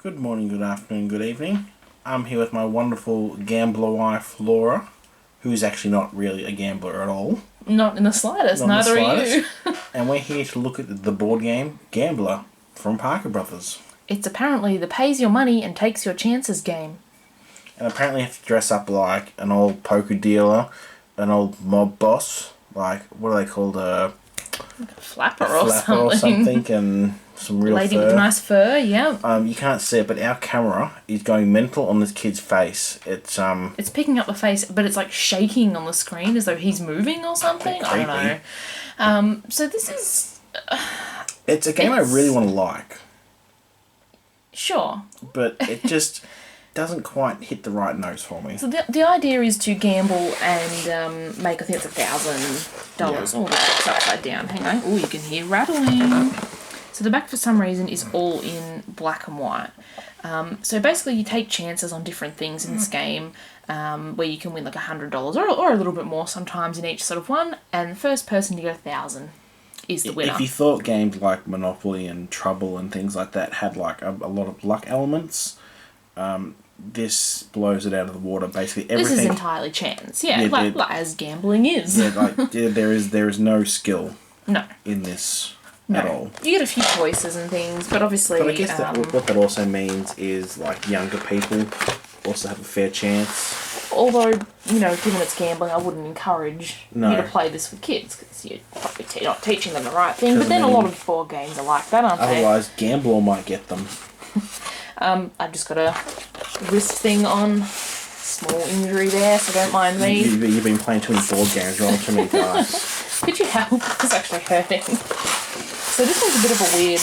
Good morning, good afternoon, good evening. I'm here with my wonderful gambler wife, Laura, who's actually not really a gambler at all. Not in the slightest, Not in the neither are you. And we're here to look at the board game Gambler from Parker Brothers. It's apparently the pays your money and takes your chances game. And apparently you have to dress up like an old poker dealer, an old mob boss, like, what are they called? Like a flapper, Or something, and some real Lady fur. with nice fur, yeah. You can't see it, but our camera is going mental on this kid's face. It's picking up the face, but it's like shaking on the screen as though he's moving or something. I don't know. So this is... it's a game I really want to like. Sure. But it just doesn't quite hit the right notes for me. So the idea is to gamble and make, I think it's $1,000. Yeah. Oh, that's upside down. Hang on. Oh, you can hear rattling. So the back, for some reason, is all in black and white. So basically you take chances on different things in this game, where you can win like $100 or a little bit more sometimes in each sort of one, and the first person to get 1,000 is the winner. If you thought games like Monopoly and Trouble and things like that had like a lot of luck elements, this blows it out of the water. Basically everything. This is entirely chance, like as gambling is. There is no skill. No. In this. No. At all. You get a few choices and things, but obviously... But I guess what that also means is, like, younger people also have a fair chance. Although, you know, given it's gambling, I wouldn't encourage you to play this with kids, because you're probably not teaching them the right thing. But then a lot of board games are like that, aren't they? Otherwise, Gambler might get them. I've just got a wrist thing on. Small injury there, so don't mind me. You've been playing too many board games, rolling too many dice. Could you help? It's actually hurting. So this one's a bit of a weird,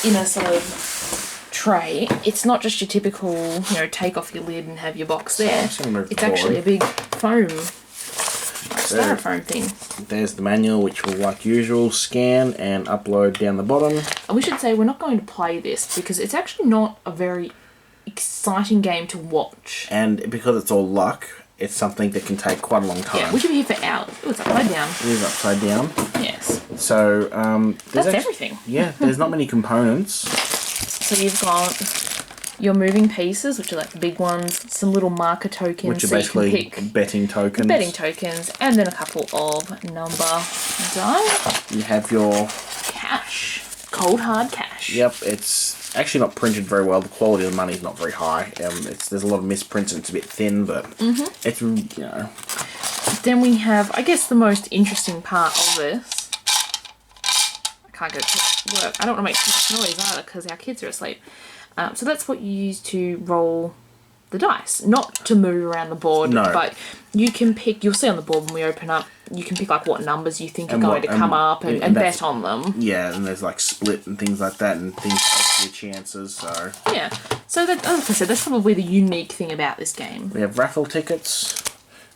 in a sort of tray. It's not just your typical, take off your lid and have your box there. It's actually a big foam, styrofoam thing. There's the manual, which will, like usual, scan and upload down the bottom. And we should say we're not going to play this because it's actually not a very exciting game to watch. And because it's all luck, it's something that can take quite a long time. Yeah, we could be here for hours. Oh, it's upside down. It is upside down. Yes. So, that's everything. Yeah, there's not many components. So you've got your moving pieces, which are like the big ones, some little marker tokens. Which are basically betting tokens. Betting tokens, and then a couple of number die. You have your... cash. Cold, hard cash. Yep, it's actually not printed very well. The quality of the money is not very high. There's a lot of misprints and it's a bit thin, but it's, Then we have, I guess, the most interesting part of this. I can't go to work. I don't want to make too much noise either because our kids are asleep. So that's what you use to roll the dice. Not to move around the board, but you can pick, you'll see on the board when we open up, you can pick like what numbers you think are going to come up and bet on them. Yeah, and there's like split and things like that and things take your chances, so... Yeah, so that, like I said, that's probably the unique thing about this game. We have raffle tickets,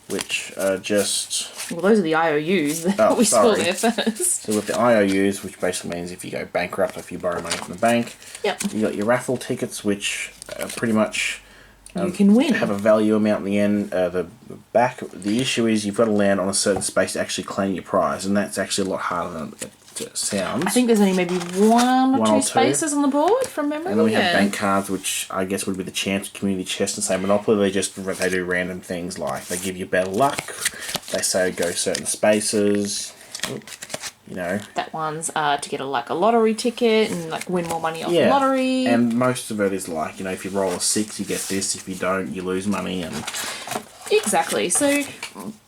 which are just... Well, those are the IOUs that we saw there first. So with the IOUs, which basically means if you go bankrupt, if you borrow money from the bank, you got your raffle tickets, which are pretty much... you can win. Have a value amount in the end. The issue is you've got to land on a certain space to actually claim your prize, and that's actually a lot harder than it sounds. I think there's only maybe one or two spaces on the board from memory. And then we have bank cards, which I guess would be the chance, community chest, and say Monopoly. They do random things like they give you better luck. They say go certain spaces. That one's to get a lottery ticket and like win more money off the lottery. And most of it is like, if you roll a 6, you get this. If you don't, you lose money. And exactly. So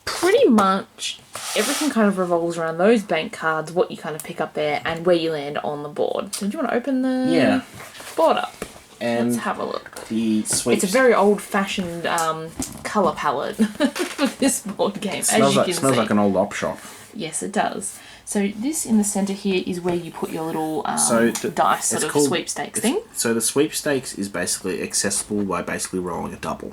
pretty much everything kind of revolves around those bank cards, what you kind of pick up there, and where you land on the board. So do you want to open the board up? And let's have a look. It's a very old-fashioned colour palette for this board game. Smells like an old op shop. Yes, it does. So this in the centre here is where you put your little dice sort of sweepstakes thing. So the sweepstakes is basically accessible by basically rolling a double.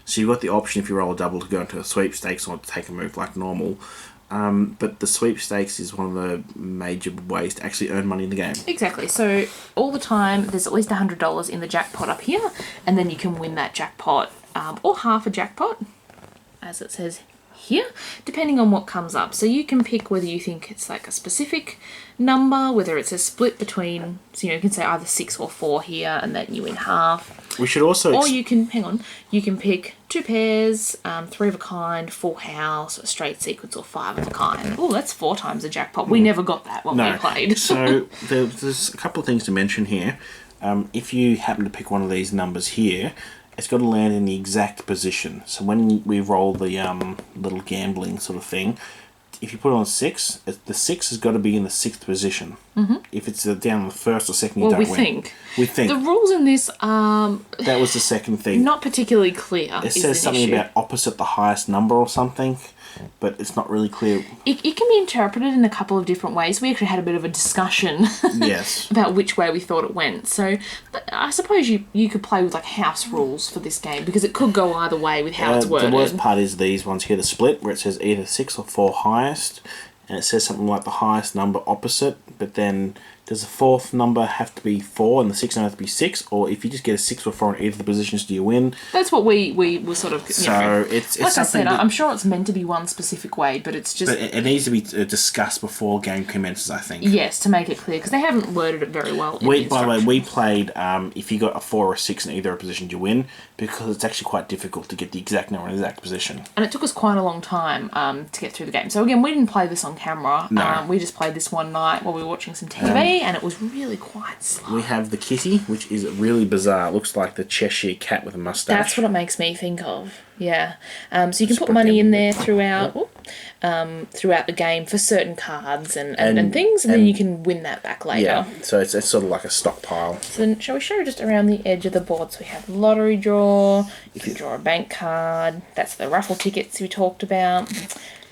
So you've got the option if you roll a double to go into a sweepstakes or to take a move like normal. But the sweepstakes is one of the major ways to actually earn money in the game. Exactly. So all the time there's at least $100 in the jackpot up here, and then you can win that jackpot or half a jackpot, as it says here, depending on what comes up. So you can pick whether you think it's like a specific number, whether it's a split between, so you can say either 6 or 4 here, and then you win half. We should also... Or you can, you can pick 2 pairs, 3 of a kind, full house, a straight sequence, or 5 of a kind. Oh, that's 4 times a jackpot. We never got that when we played. So there's a couple of things to mention here. If you happen to pick one of these numbers here, it's got to land in the exact position. So when we roll the little gambling sort of thing, if you put it on 6, the 6 has got to be in the 6th position. Mm-hmm. If it's down on the 1st or 2nd, you don't win. We think. The rules in this that was the second thing. Not particularly clear. It says something about opposite the highest number or something, but it's not really clear. It can be interpreted in a couple of different ways. We actually had a bit of a discussion yes. about which way we thought it went. So I suppose you could play with like house rules for this game, because it could go either way with how it's worded. The worst part is these ones here, the split, where it says either 6 or 4 highest, and it says something like the highest number opposite, but then does the 4th number have to be 4 and the 6th number have to be 6, or if you just get a 6 or 4 in either of the positions, do you win? That's what we were sort of... So it's like something I said, I'm sure it's meant to be one specific way, but it's just... But it needs to be discussed before game commences, I think. Yes, to make it clear, because they haven't worded it very well in the By the way, we played, if you got a 4 or a 6 in either position, you win, because it's actually quite difficult to get the exact number in the exact position. And it took us quite a long time to get through the game. So again, we didn't play this on camera. No. We just played this one night while we were watching some TV, and it was really quite slow. We have the kitty, which is really bizarre. It looks like the Cheshire cat with a mustache. That's what it makes me think of. Yeah. So you can put money in there throughout throughout the game for certain cards and things, and then you can win that back later. Yeah, so it's sort of like a stockpile. So then shall we show just around the edge of the board? So we have lottery draw, you can draw a bank card, that's the raffle tickets we talked about.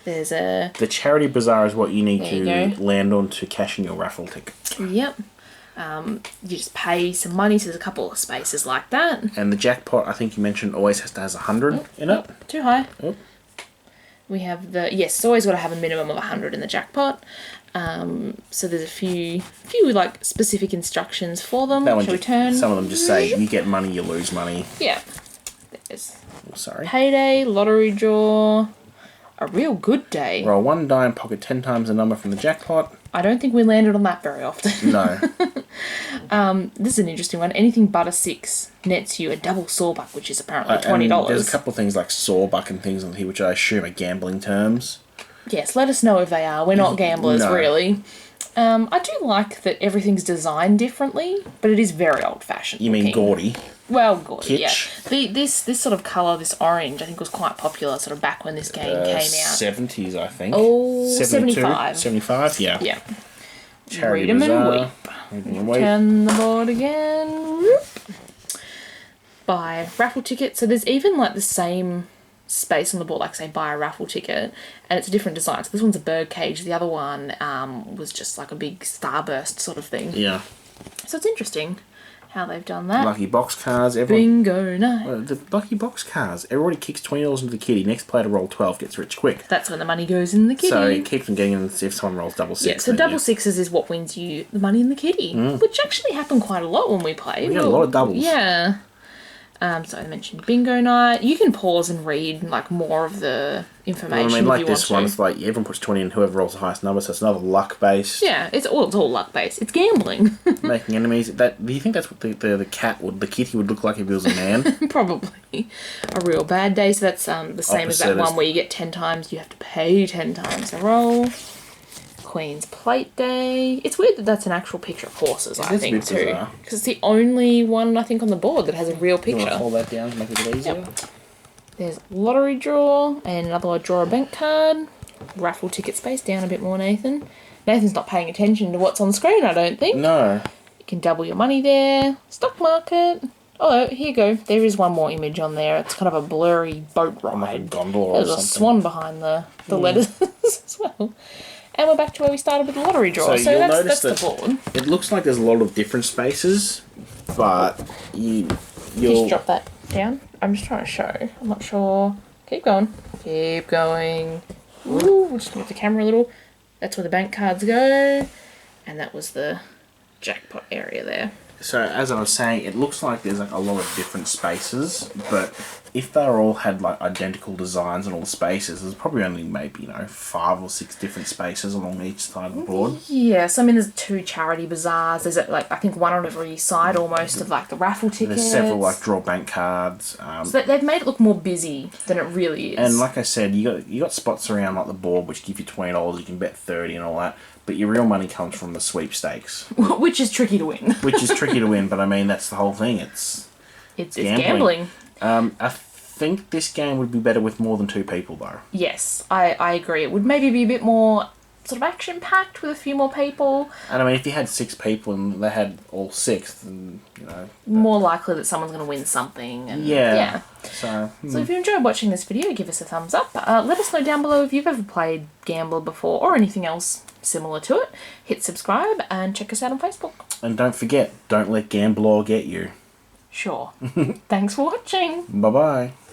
There's the charity bazaar is what you need to land on to cash in your raffle ticket. Yep. You just pay some money, so there's a couple of spaces like that. And the jackpot, I think you mentioned, always has 100 in it. Too high. Oh. We have it's always got to have a minimum of 100 in the jackpot. So there's a few like specific instructions for them. Shall we turn? Some of them just say you get money, you lose money. Yeah. There's payday, lottery draw, a real good day. Roll 1 die and pocket 10 times the number from the jackpot. I don't think we landed on that very often. No. This is an interesting one. Anything but a 6 nets you a double sawbuck, which is apparently $20. There's a couple of things like sawbuck and things on here, which I assume are gambling terms. Yes, let us know if they are. We're not gamblers, really. I do like that everything's designed differently, but it is very old-fashioned. You mean gaudy? Well, gaudy, kitsch. Yeah. This sort of colour, this orange, I think was quite popular sort of back when this game came out. 70s, I think. Oh, 72, 75. 75, yeah. Yeah. Charity Read 'em bazaar. and weep. Turn the board again. Whoop. Buy raffle ticket. So there's even like the same space on the board, like say buy a raffle ticket, and it's a different design. So this one's a bird cage. The other one was just like a big starburst sort of thing. Yeah. So it's interesting how they've done that. Lucky box cards. Bingo night. The lucky box cards. Everybody kicks $20 into the kitty. Next player to roll 12 gets rich quick. That's when the money goes in the kitty. So it keeps them getting in if someone rolls double 6. Yeah, so double 6s is what wins you the money in the kitty, which actually happened quite a lot when we played. We got a lot of doubles. Yeah. So I mentioned bingo night. You can pause and read like more of the information. Well, I mean, like if you this want one, to. it's like everyone puts 20 in, whoever rolls the highest number, so it's another luck based. Yeah, it's all luck based. It's gambling. Making enemies. Do you think that's what the kitty would look like if he was a man? Probably. A real bad day. So that's the same as that one where you get 10 times. You have to pay 10 times a roll. Queen's Plate Day. It's weird that that's an actual picture of horses, I think, too. Because it's the only one, I think, on the board that has a real picture. You want to hold that down to make it a bit easier? Yep. There's lottery draw, and another one, draw a bank card. Raffle ticket space down a bit more, Nathan. Nathan's not paying attention to what's on screen, I don't think. No. You can double your money there. Stock market. Oh, here you go. There is one more image on there. It's kind of a blurry boat ride. Like a gondola or There's something. a swan behind the letters as well. And we're back to where we started with the lottery draw. So that's the board. It looks like there's a lot of different spaces, but you'll... Just drop that down. I'm just trying to show. I'm not sure. Keep going. Keep going. Ooh, we'll just move the camera a little. That's where the bank cards go. And that was the jackpot area there. So, as I was saying, it looks like there's like a lot of different spaces, but if they all had like identical designs and all the spaces, there's probably only maybe 5 or 6 different spaces along each side of the board. Yes, I mean there's 2 charity bazaars. There's like I think 1 on every side almost of like the raffle tickets. There's several like draw bank cards. So they've made it look more busy than it really is. And like I said, you got spots around like the board which give you $20. You can bet 30 and all that. But your real money comes from the sweepstakes, which is tricky to win. Which is tricky to win, but I mean that's the whole thing. It's gambling. I think this game would be better with more than 2 people, though. Yes, I agree. It would maybe be a bit more sort of action-packed with a few more people. And I mean, if you had 6 people and they had all 6, then, more likely that someone's going to win something. And yeah. So if you enjoyed watching this video, give us a thumbs up. Let us know down below if you've ever played Gambler before or anything else similar to it. Hit subscribe and check us out on Facebook. And don't forget, don't let Gambler get you. Sure. Thanks for watching. Bye-bye.